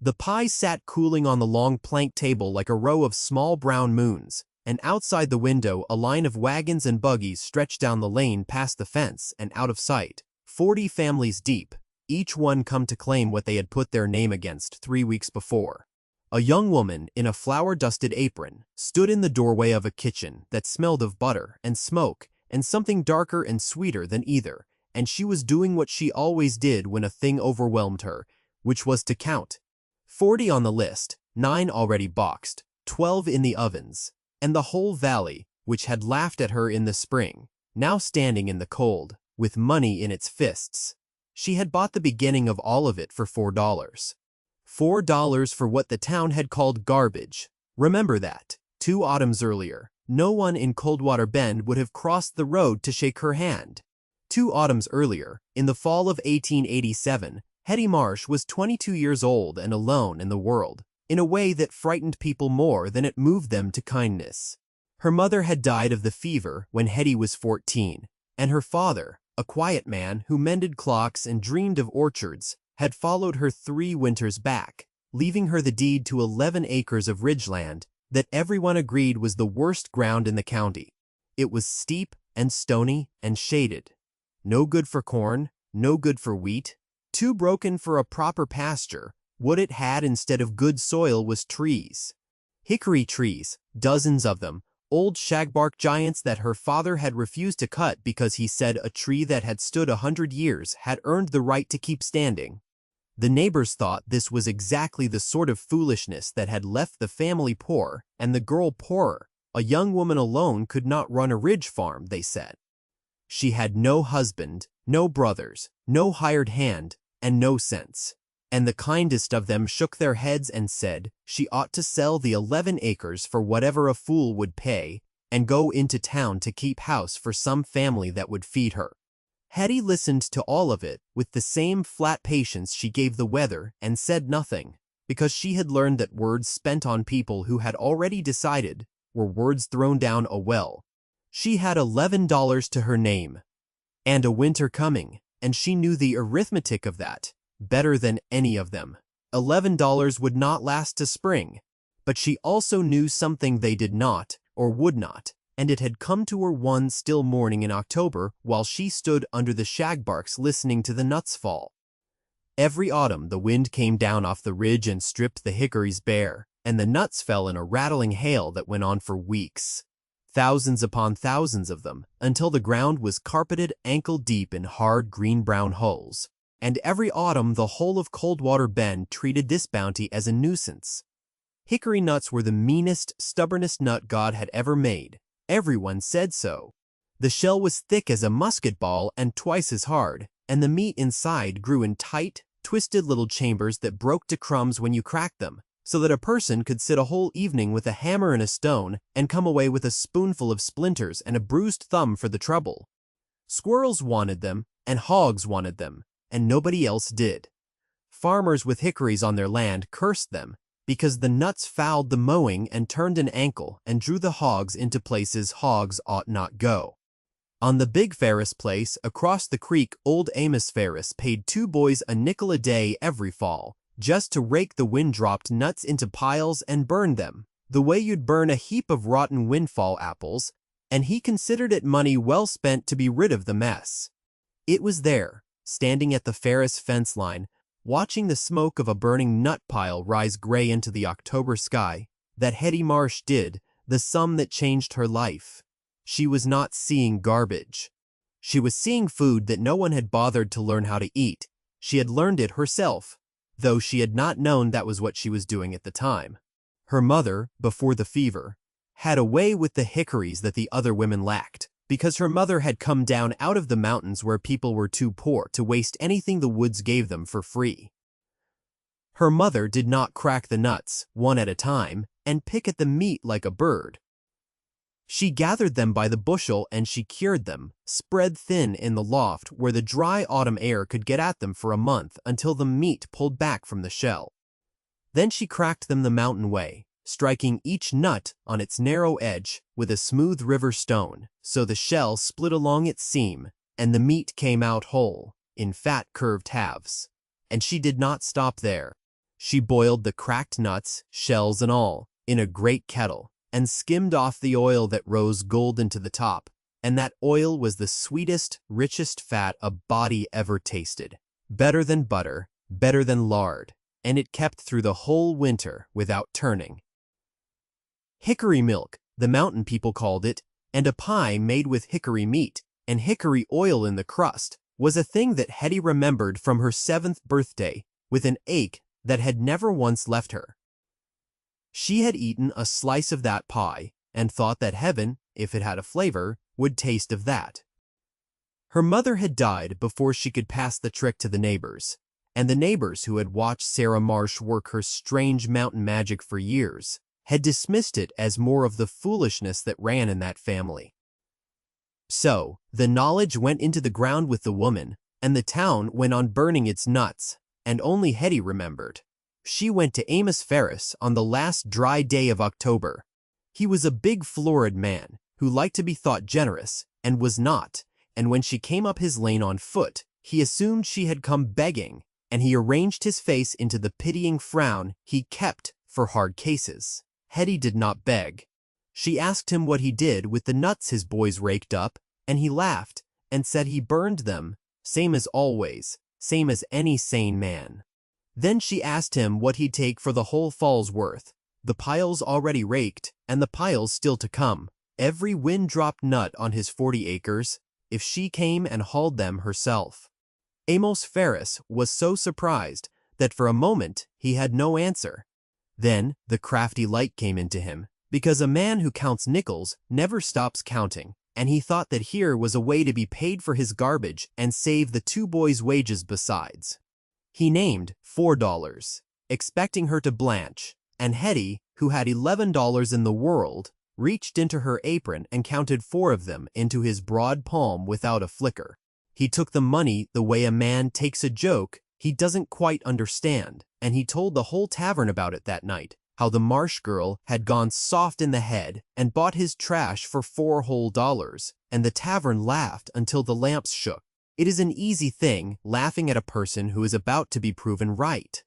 The pies sat cooling on the long plank table like a row of small brown moons, and outside the window a line of wagons and buggies stretched down the lane past the fence and out of sight, 40 families deep, each one come to claim what they had put their name against 3 weeks before. A young woman in a flour-dusted apron stood in the doorway of a kitchen that smelled of butter and smoke and something darker and sweeter than either, and she was doing what she always did when a thing overwhelmed her, which was to count. 40 on the list, 9 already boxed, 12 in the ovens, and the whole valley, which had laughed at her in the spring, now standing in the cold, with money in its fists. She had bought the beginning of all of it for $4. $4 for what the town had called garbage. Remember that, 2 autumns earlier, no one in Coldwater Bend would have crossed the road to shake her hand. 2 autumns earlier, in the fall of 1887, Hetty Marsh was 22 years old and alone in the world, in a way that frightened people more than it moved them to kindness. Her mother had died of the fever when Hetty was 14, and her father, a quiet man who mended clocks and dreamed of orchards, had followed her 3 winters back, leaving her the deed to 11 acres of ridgeland that everyone agreed was the worst ground in the county. It was steep and stony and shaded. No good for corn, no good for wheat, too broken for a proper pasture. What it had instead of good soil was trees. Hickory trees, dozens of them, old shagbark giants that her father had refused to cut because he said a tree that had stood 100 years had earned the right to keep standing. The neighbors thought this was exactly the sort of foolishness that had left the family poor and the girl poorer. A young woman alone could not run a ridge farm, they said. She had no husband, no brothers, no hired hand, and no sense. And the kindest of them shook their heads and said she ought to sell the 11 acres for whatever a fool would pay and go into town to keep house for some family that would feed her. Hetty listened to all of it with the same flat patience she gave the weather and said nothing, because she had learned that words spent on people who had already decided were words thrown down a well. She had $11 to her name, and a winter coming, and she knew the arithmetic of that better than any of them. $11 would not last to spring, but she also knew something they did not, or would not, and it had come to her one still morning in October while she stood under the shagbarks listening to the nuts fall. Every autumn the wind came down off the ridge and stripped the hickories bare, and the nuts fell in a rattling hail that went on for weeks. Thousands upon thousands of them, until the ground was carpeted ankle-deep in hard green-brown hulls. And every autumn the whole of Coldwater Bend treated this bounty as a nuisance. Hickory nuts were the meanest, stubbornest nut God had ever made. Everyone said so. The shell was thick as a musket ball and twice as hard, and the meat inside grew in tight, twisted little chambers that broke to crumbs when you cracked them, so that a person could sit a whole evening with a hammer and a stone and come away with a spoonful of splinters and a bruised thumb for the trouble. Squirrels wanted them, and hogs wanted them, and nobody else did. Farmers with hickories on their land cursed them because the nuts fouled the mowing and turned an ankle and drew the hogs into places hogs ought not go. On the big Ferris place across the creek, old Amos Ferris paid 2 boys a nickel a day every fall just to rake the wind-dropped nuts into piles and burn them, the way you'd burn a heap of rotten windfall apples, and he considered it money well spent to be rid of the mess. It was there, standing at the Ferris fence line, watching the smoke of a burning nut pile rise gray into the October sky, that Hetty Marsh did the sum that changed her life. She was not seeing garbage. She was seeing food that no one had bothered to learn how to eat. She had learned it herself, though she had not known that was what she was doing at the time. Her mother, before the fever, had a way with the hickories that the other women lacked, because her mother had come down out of the mountains where people were too poor to waste anything the woods gave them for free. Her mother did not crack the nuts, one at a time, and pick at the meat like a bird. She gathered them by the bushel and she cured them, spread thin in the loft where the dry autumn air could get at them for a month until the meat pulled back from the shell. Then she cracked them the mountain way, striking each nut on its narrow edge with a smooth river stone, so the shell split along its seam, and the meat came out whole, in fat curved halves. And she did not stop there. She boiled the cracked nuts, shells and all, in a great kettle, and skimmed off the oil that rose golden to the top, and that oil was the sweetest, richest fat a body ever tasted. Better than butter, better than lard, and it kept through the whole winter without turning. Hickory milk, the mountain people called it, and a pie made with hickory meat and hickory oil in the crust was a thing that Hetty remembered from her 7th birthday with an ache that had never once left her. She had eaten a slice of that pie and thought that heaven, if it had a flavor, would taste of that. Her mother had died before she could pass the trick to the neighbors, and the neighbors who had watched Sarah Marsh work her strange mountain magic for years had dismissed it as more of the foolishness that ran in that family. So, the knowledge went into the ground with the woman, and the town went on burning its nuts, and only Hetty remembered. She went to Amos Ferris on the last dry day of October. He was a big florid man who liked to be thought generous and was not, and when she came up his lane on foot, he assumed she had come begging, and he arranged his face into the pitying frown he kept for hard cases. Hetty did not beg. She asked him what he did with the nuts his boys raked up, and he laughed and said he burned them, same as always, same as any sane man. Then she asked him what he'd take for the whole fall's worth, the piles already raked and the piles still to come, every wind-dropped nut on his 40 acres, if she came and hauled them herself. Amos Ferris was so surprised that for a moment he had no answer. Then the crafty light came into him, because a man who counts nickels never stops counting, and he thought that here was a way to be paid for his garbage and save the 2 boys' wages besides. He named $4, expecting her to blanch, and Hetty, who had $11 in the world, reached into her apron and counted 4 of them into his broad palm without a flicker. He took the money the way a man takes a joke he doesn't quite understand, and he told the whole tavern about it that night, how the Marsh girl had gone soft in the head and bought his trash for $4 whole, and the tavern laughed until the lamps shook. It is an easy thing laughing at a person who is about to be proven right.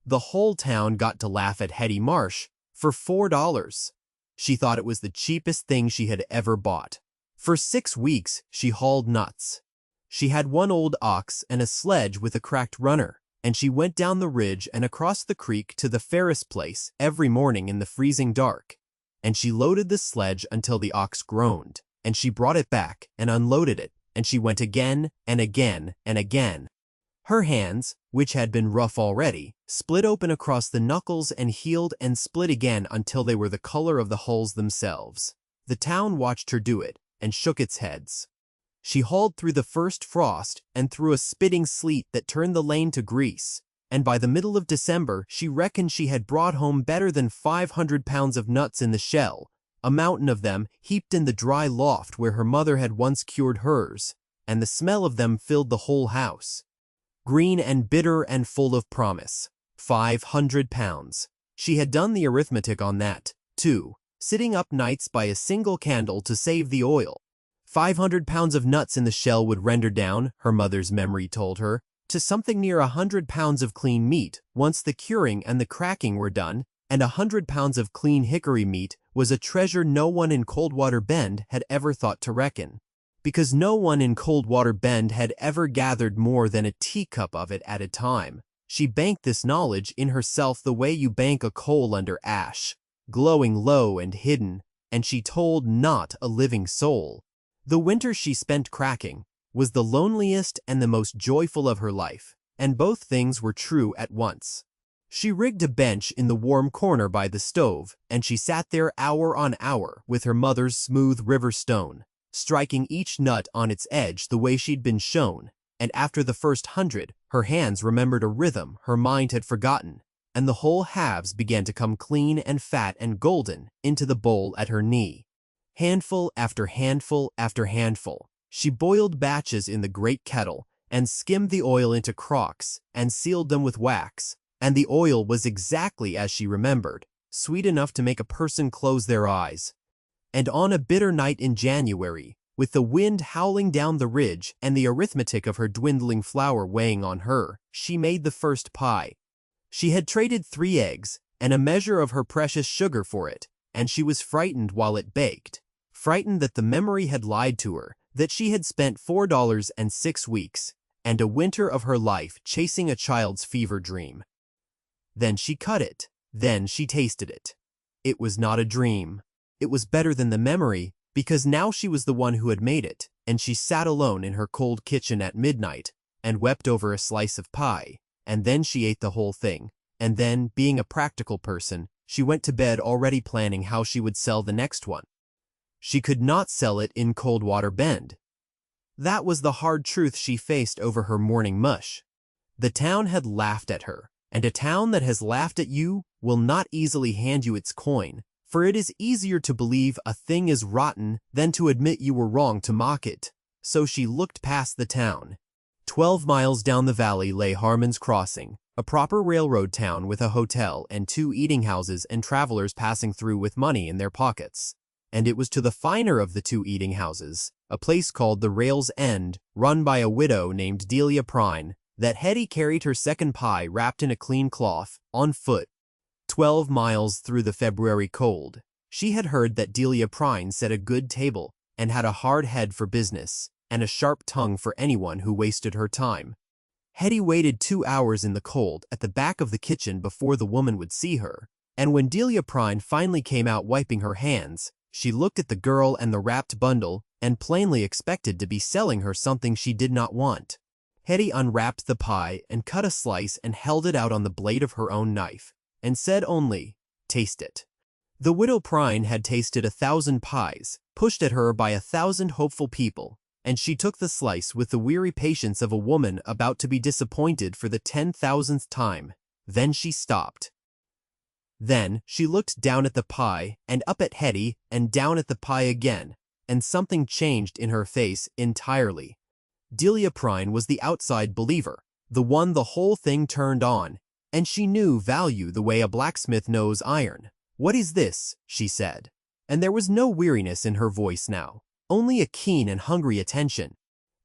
The whole town got to laugh at Hetty Marsh for $4. She thought it was the cheapest thing she had ever bought. For 6 weeks she hauled nuts. She had 1 old ox and a sledge with a cracked runner, and she went down the ridge and across the creek to the Ferris place every morning in the freezing dark. And she loaded the sledge until the ox groaned, and she brought it back and unloaded it, and she went again and again and again. Her hands, which had been rough already, split open across the knuckles and healed and split again until they were the color of the hulls themselves. The town watched her do it and shook its heads. She hauled through the first frost and through a spitting sleet that turned the lane to grease, and by the middle of December she reckoned she had brought home better than 500 pounds of nuts in the shell, a mountain of them heaped in the dry loft where her mother had once cured hers, and the smell of them filled the whole house. Green and bitter and full of promise. 500 pounds. She had done the arithmetic on that, too, sitting up nights by a single candle to save the oil. 500 pounds of nuts in the shell would render down, her mother's memory told her, to something near 100 pounds of clean meat once the curing and the cracking were done, and 100 pounds of clean hickory meat was a treasure no one in Coldwater Bend had ever thought to reckon, because no one in Coldwater Bend had ever gathered more than a teacup of it at a time. She banked this knowledge in herself the way you bank a coal under ash, glowing low and hidden, and she told not a living soul. The winter she spent cracking was the loneliest and the most joyful of her life, and both things were true at once. She rigged a bench in the warm corner by the stove, and she sat there hour on hour with her mother's smooth river stone, striking each nut on its edge the way she'd been shown, and after the first 100, her hands remembered a rhythm her mind had forgotten, and the whole halves began to come clean and fat and golden into the bowl at her knee. Handful after handful after handful, she boiled batches in the great kettle and skimmed the oil into crocks and sealed them with wax, and the oil was exactly as she remembered, sweet enough to make a person close their eyes. And on a bitter night in January, with the wind howling down the ridge and the arithmetic of her dwindling flour weighing on her, she made the first pie. She had traded 3 eggs and a measure of her precious sugar for it, and she was frightened while it baked. Frightened that the memory had lied to her, that she had spent $4 and 6 weeks and a winter of her life chasing a child's fever dream. Then she cut it. Then she tasted it. It was not a dream. It was better than the memory, because now she was the one who had made it, and she sat alone in her cold kitchen at midnight and wept over a slice of pie, and then she ate the whole thing, and then, being a practical person, she went to bed already planning how she would sell the next one. She could not sell it in Coldwater Bend. That was the hard truth she faced over her morning mush. The town had laughed at her, and a town that has laughed at you will not easily hand you its coin, for it is easier to believe a thing is rotten than to admit you were wrong to mock it. So she looked past the town. 12 miles down the valley lay Harmon's Crossing, a proper railroad town with a hotel and 2 eating houses and travelers passing through with money in their pockets. And it was to the finer of the 2 eating houses, a place called the Rail's End, run by a widow named Delia Prine, that Hetty carried her second pie wrapped in a clean cloth, on foot. 12 miles through the February cold. She had heard that Delia Prine set a good table and had a hard head for business and a sharp tongue for anyone who wasted her time. Hetty waited 2 hours in the cold at the back of the kitchen before the woman would see her, and when Delia Prine finally came out wiping her hands, she looked at the girl and the wrapped bundle and plainly expected to be selling her something she did not want. Hetty unwrapped the pie and cut a slice and held it out on the blade of her own knife, and said only, "Taste it." The widow Prine had tasted 1,000 pies, pushed at her by 1,000 hopeful people, and she took the slice with the weary patience of a woman about to be disappointed for the 10,000th time. Then she stopped. Then she looked down at the pie and up at Hetty and down at the pie again, and something changed in her face entirely. Delia Prine was the outside believer, the one the whole thing turned on, and she knew value the way a blacksmith knows iron. "What is this?" she said, and there was no weariness in her voice now, only a keen and hungry attention.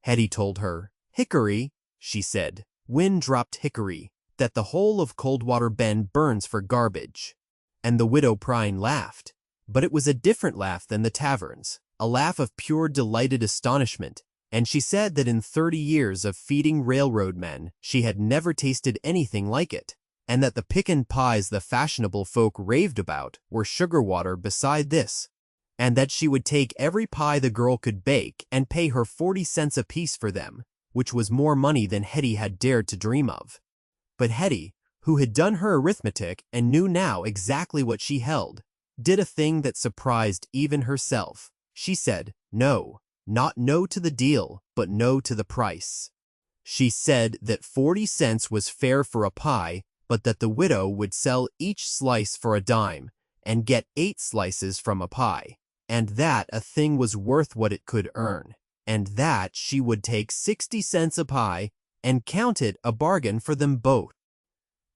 Hetty told her. "Hickory," she said, "wind-dropped hickory, that the whole of Coldwater Bend burns for garbage." And the widow Prine laughed, but it was a different laugh than the tavern's, a laugh of pure delighted astonishment, and she said that in 30 years of feeding railroad men she had never tasted anything like it, and that the pickin' pies the fashionable folk raved about were sugar water beside this, and that she would take every pie the girl could bake and pay her 40 cents apiece for them, which was more money than Hetty had dared to dream of. But Hetty, who had done her arithmetic and knew now exactly what she held, did a thing that surprised even herself. She said, no, not no to the deal, but no to the price. She said that 40 cents was fair for a pie, but that the widow would sell each slice for a dime and get 8 slices from a pie, and that a thing was worth what it could earn, and that she would take 60 cents a pie and count it a bargain for them both.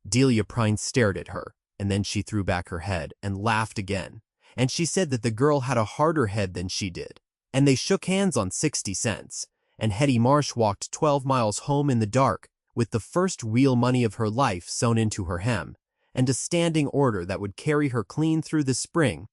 Delia Prine stared at her, and then she threw back her head and laughed again, and she said that the girl had a harder head than she did, and they shook hands on 60 cents, and Hetty Marsh walked 12 miles home in the dark with the first real money of her life sewn into her hem, and a standing order that would carry her clean through the spring.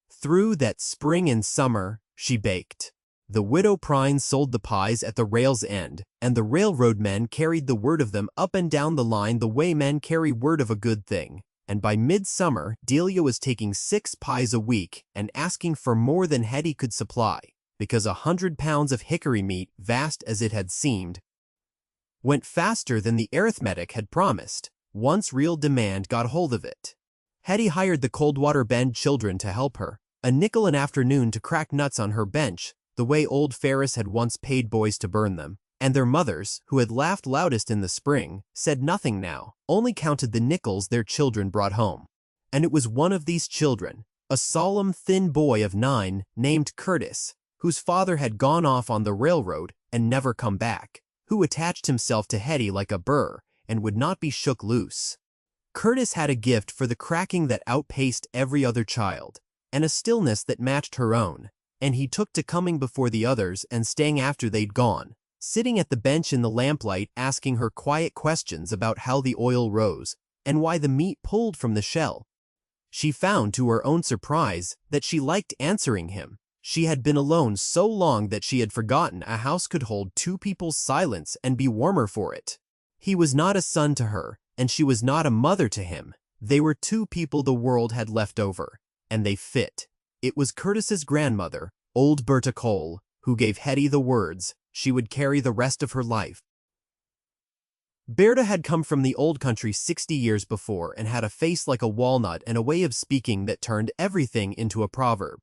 Through that spring and summer, she baked. The widow Prine sold the pies at the rail's end, and the railroad men carried the word of them up and down the line the way men carry word of a good thing. And by midsummer, Delia was taking 6 pies a week and asking for more than Hetty could supply, because 100 pounds of hickory meat, vast as it had seemed, went faster than the arithmetic had promised, once real demand got hold of it. Hetty hired the Coldwater Bend children to help her, a nickel an afternoon to crack nuts on her bench, the way old Ferris had once paid boys to burn them, and their mothers, who had laughed loudest in the spring, said nothing now, only counted the nickels their children brought home. And it was one of these children, a solemn, thin boy of 9, named Curtis, whose father had gone off on the railroad and never come back, who attached himself to Hetty like a burr and would not be shook loose. Curtis had a gift for the cracking that outpaced every other child, and a stillness that matched her own, and he took to coming before the others and staying after they'd gone, sitting at the bench in the lamplight asking her quiet questions about how the oil rose, and why the meat pulled from the shell. She found to her own surprise that she liked answering him. She had been alone so long that she had forgotten a house could hold two people's silence and be warmer for it. He was not a son to her, and she was not a mother to him. They were two people the world had left over, and they fit. It was Curtis's grandmother, old Berta Cole, who gave Hetty the words she would carry the rest of her life. Berta had come from the old country 60 years before and had a face like a walnut and a way of speaking that turned everything into a proverb.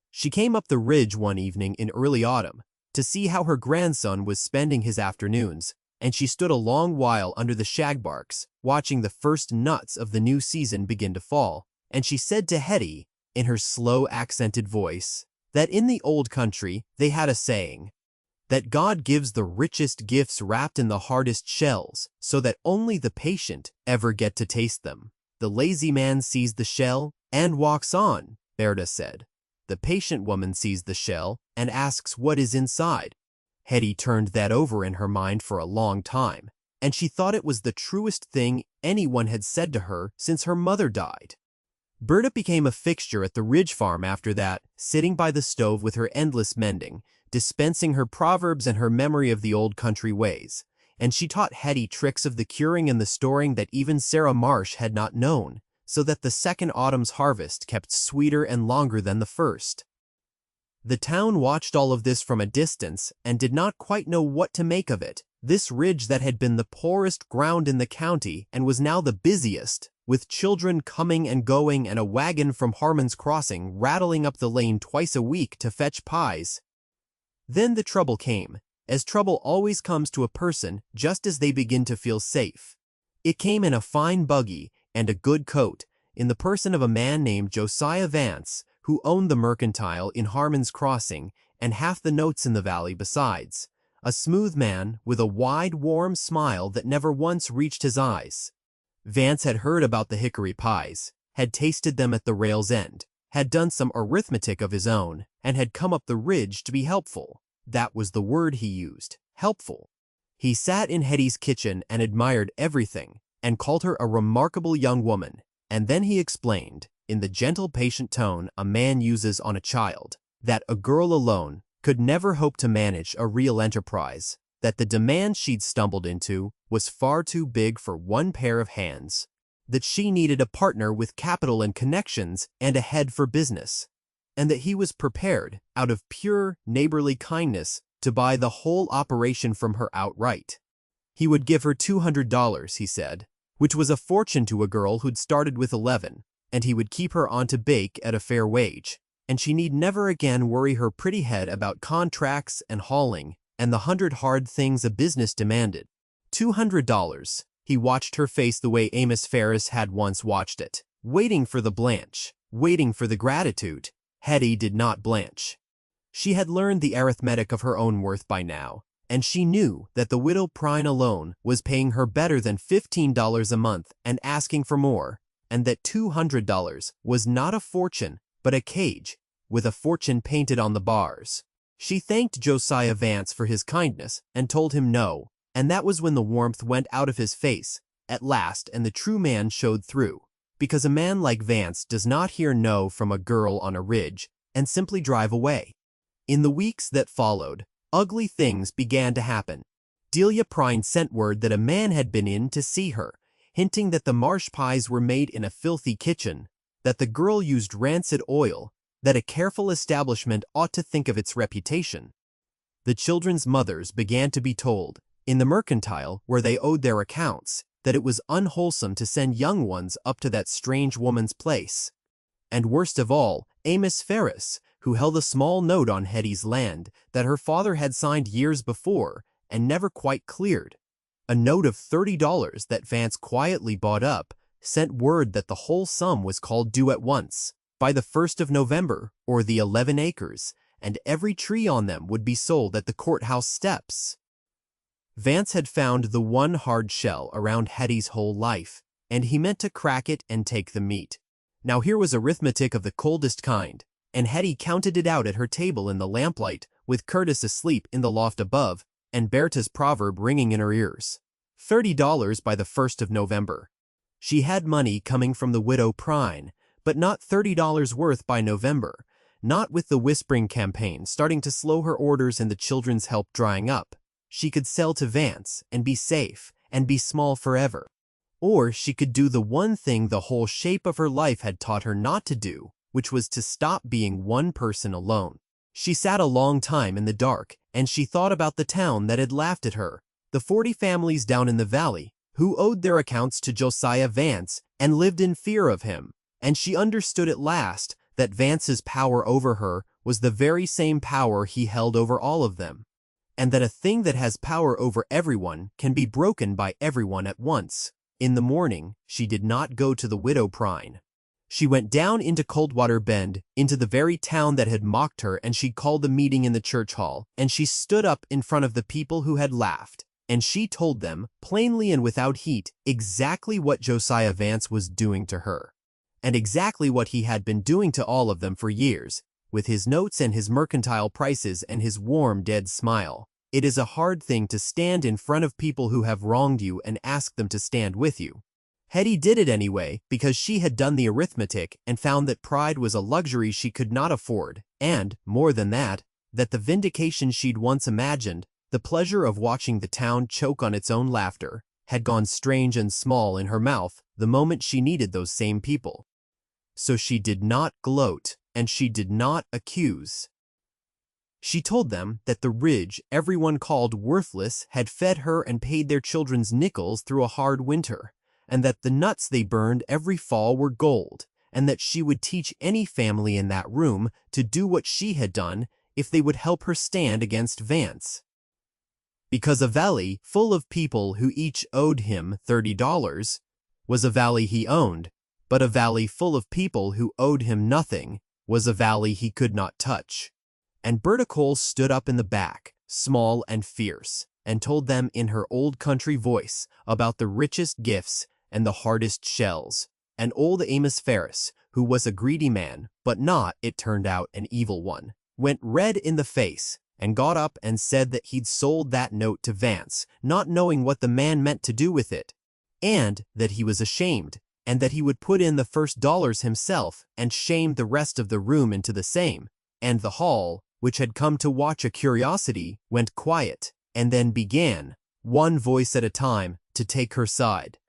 She came up the ridge one evening in early autumn to see how her grandson was spending his afternoons, and she stood a long while under the shagbarks, watching the first nuts of the new season begin to fall, and she said to Hetty, in her slow accented voice, that in the old country they had a saying, that God gives the richest gifts wrapped in the hardest shells, so that only the patient ever get to taste them. The lazy man sees the shell and walks on, Berta said. The patient woman sees the shell and asks what is inside. Hetty turned that over in her mind for a long time, and she thought it was the truest thing anyone had said to her since her mother died. Berta became a fixture at the Ridge farm after that, sitting by the stove with her endless mending, dispensing her proverbs and her memory of the old country ways, and she taught Hetty tricks of the curing and the storing that even Sarah Marsh had not known, so that the second autumn's harvest kept sweeter and longer than the first. The town watched all of this from a distance and did not quite know what to make of it. This ridge that had been the poorest ground in the county and was now the busiest, with children coming and going and a wagon from Harmon's Crossing rattling up the lane twice a week to fetch pies. Then the trouble came, as trouble always comes to a person just as they begin to feel safe. It came in a fine buggy and a good coat, in the person of a man named Josiah Vance, who owned the mercantile in Harmon's Crossing and half the notes in the valley besides, a smooth man with a wide, warm smile that never once reached his eyes. Vance had heard about the Hickory pies, had tasted them at the rail's end, had done some arithmetic of his own, and had come up the ridge to be helpful. That was the word he used, helpful. He sat in Hetty's kitchen and admired everything, and called her a remarkable young woman, and then he explained, in the gentle, patient tone a man uses on a child, that a girl alone could never hope to manage a real enterprise, that the demand she'd stumbled into was far too big for one pair of hands, that she needed a partner with capital and connections and a head for business, and that he was prepared, out of pure neighborly kindness, to buy the whole operation from her outright. He would give her $200, he said, which was a fortune to a girl who'd started with 11, and he would keep her on to bake at a fair wage, and she need never again worry her pretty head about contracts and hauling and the 100 hard things a business demanded. $200. He watched her face the way Amos Ferris had once watched it, waiting for the blanch, waiting for the gratitude. Hetty did not blanch. She had learned the arithmetic of her own worth by now, and she knew that the widow Prine alone was paying her better than $15 a month and asking for more, and that $200 was not a fortune, but a cage, with a fortune painted on the bars. She thanked Josiah Vance for his kindness and told him no, and that was when the warmth went out of his face, at last, and the true man showed through, because a man like Vance does not hear no from a girl on a ridge and simply drive away. In the weeks that followed, ugly things began to happen. Delia Prine sent word that a man had been in to see her, hinting that the Marsh pies were made in a filthy kitchen, that the girl used rancid oil, that a careful establishment ought to think of its reputation. The children's mothers began to be told, in the mercantile where they owed their accounts, that it was unwholesome to send young ones up to that strange woman's place. And worst of all, Amos Ferris, who held a small note on Hetty's land that her father had signed years before and never quite cleared, a note of $30 that Vance quietly bought up, sent word that the whole sum was called due at once, by the 1st of November, or the 11 acres, and every tree on them would be sold at the courthouse steps. Vance had found the one hard shell around Hetty's whole life, and he meant to crack it and take the meat. Now here was arithmetic of the coldest kind, and Hetty counted it out at her table in the lamplight, with Curtis asleep in the loft above, and Berta's proverb ringing in her ears. $30 by the 1st of November. She had money coming from the widow Prine, but not $30 worth by November, not with the whispering campaign starting to slow her orders and the children's help drying up. She could sell to Vance and be safe and be small forever. Or she could do the one thing the whole shape of her life had taught her not to do, which was to stop being one person alone. She sat a long time in the dark, and she thought about the town that had laughed at her, the 40 families down in the valley, who owed their accounts to Josiah Vance and lived in fear of him, and she understood at last that Vance's power over her was the very same power he held over all of them, and that a thing that has power over everyone can be broken by everyone at once. In the morning, she did not go to the widow Prine. She went down into Coldwater Bend, into the very town that had mocked her, and she called a meeting in the church hall, and she stood up in front of the people who had laughed, and she told them, plainly and without heat, exactly what Josiah Vance was doing to her, and exactly what he had been doing to all of them for years, with his notes and his mercantile prices and his warm, dead smile. It is a hard thing to stand in front of people who have wronged you and ask them to stand with you. Hetty did it anyway because she had done the arithmetic and found that pride was a luxury she could not afford, and, more than that the vindication she'd once imagined, the pleasure of watching the town choke on its own laughter, had gone strange and small in her mouth the moment she needed those same people. So she did not gloat, and she did not accuse. She told them that the ridge everyone called worthless had fed her and paid their children's nickels through a hard winter, and that the nuts they burned every fall were gold, and that she would teach any family in that room to do what she had done if they would help her stand against Vance. Because a valley full of people who each owed him $30 was a valley he owned, but a valley full of people who owed him nothing was a valley he could not touch. And Berta Cole stood up in the back, small and fierce, and told them in her old country voice about the richest gifts and the hardest shells. And old Amos Ferris, who was a greedy man, but not, it turned out, an evil one, went red in the face and got up and said that he'd sold that note to Vance, not knowing what the man meant to do with it, and that he was ashamed, and that he would put in the first dollars himself and shame the rest of the room into the same. And the hall, which had come to watch a curiosity, went quiet, and then began, one voice at a time, to take her side.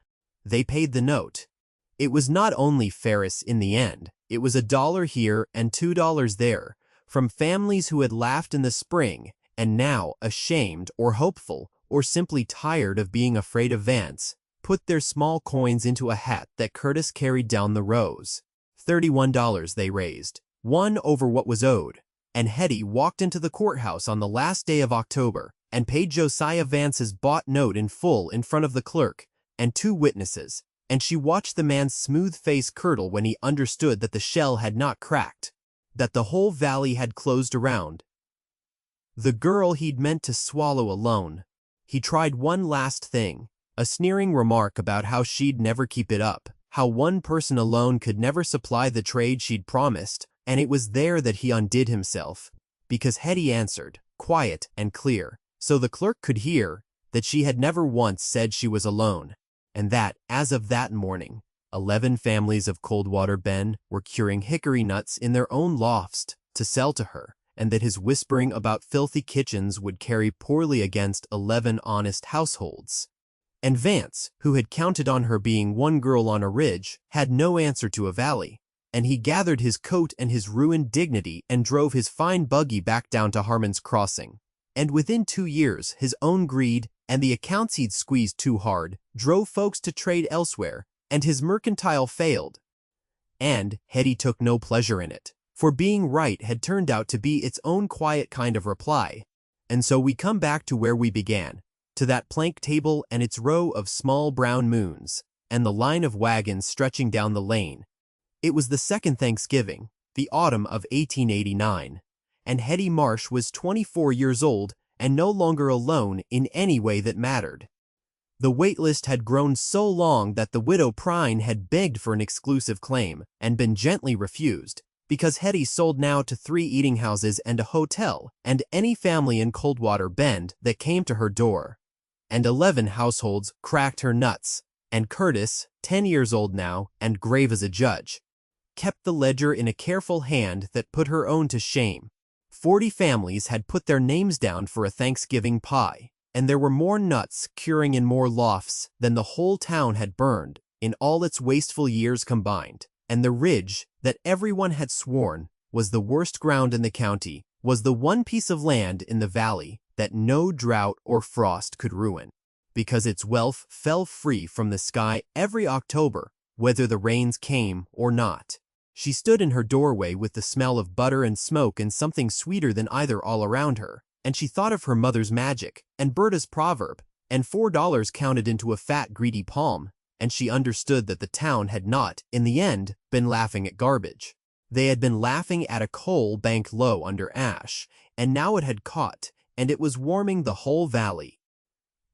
They paid the note. It was not only Ferris in the end, it was $1 here and $2 there, from families who had laughed in the spring, and now, ashamed or hopeful, or simply tired of being afraid of Vance, put their small coins into a hat that Curtis carried down the rows. $31 they raised, one over what was owed, and Hetty walked into the courthouse on the last day of October and paid Josiah Vance's bought note in full in front of the clerk and 2 witnesses, and she watched the man's smooth face curdle when he understood that the shell had not cracked, that the whole valley had closed around the girl he'd meant to swallow alone. He tried one last thing, a sneering remark about how she'd never keep it up, how one person alone could never supply the trade she'd promised, and it was there that he undid himself, because Hetty answered, quiet and clear, so the clerk could hear, that she had never once said she was alone, and that, as of that morning, 11 families of Coldwater Bend were curing hickory nuts in their own lofts to sell to her, and that his whispering about filthy kitchens would carry poorly against 11 honest households. And Vance, who had counted on her being one girl on a ridge, had no answer to a valley, and he gathered his coat and his ruined dignity and drove his fine buggy back down to Harmon's Crossing. And within 2 years, his own greed and the accounts he'd squeezed too hard drove folks to trade elsewhere, and his mercantile failed. And Hetty took no pleasure in it, for being right had turned out to be its own quiet kind of reply. And so we come back to where we began, to that plank table and its row of small brown moons, and the line of wagons stretching down the lane. It was the second Thanksgiving, the autumn of 1889, and Hetty Marsh was 24 years old and no longer alone in any way that mattered. The waitlist had grown so long that the widow Prine had begged for an exclusive claim and been gently refused, because Hetty sold now to 3 eating houses and a hotel and any family in Coldwater Bend that came to her door. And 11 households cracked her nuts, and Curtis, 10 years old now and grave as a judge, kept the ledger in a careful hand that put her own to shame. 40 families had put their names down for a Thanksgiving pie, and there were more nuts curing in more lofts than the whole town had burned in all its wasteful years combined. And the ridge that everyone had sworn was the worst ground in the county was the one piece of land in the valley that no drought or frost could ruin, because its wealth fell free from the sky every October, whether the rains came or not. She stood in her doorway with the smell of butter and smoke and something sweeter than either all around her, and she thought of her mother's magic and Berta's proverb, and $4 counted into a fat, greedy palm, and she understood that the town had not, in the end, been laughing at garbage. They had been laughing at a coal banked low under ash, and now it had caught, and it was warming the whole valley.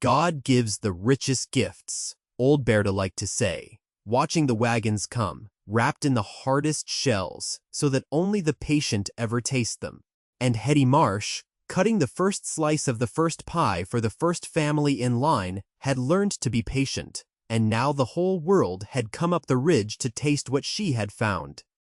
God gives the richest gifts, old Berta liked to say, watching the wagons come, wrapped in the hardest shells, so that only the patient ever taste them. And Hetty Marsh, cutting the first slice of the first pie for the first family in line, had learned to be patient, and now the whole world had come up the ridge to taste what she had found.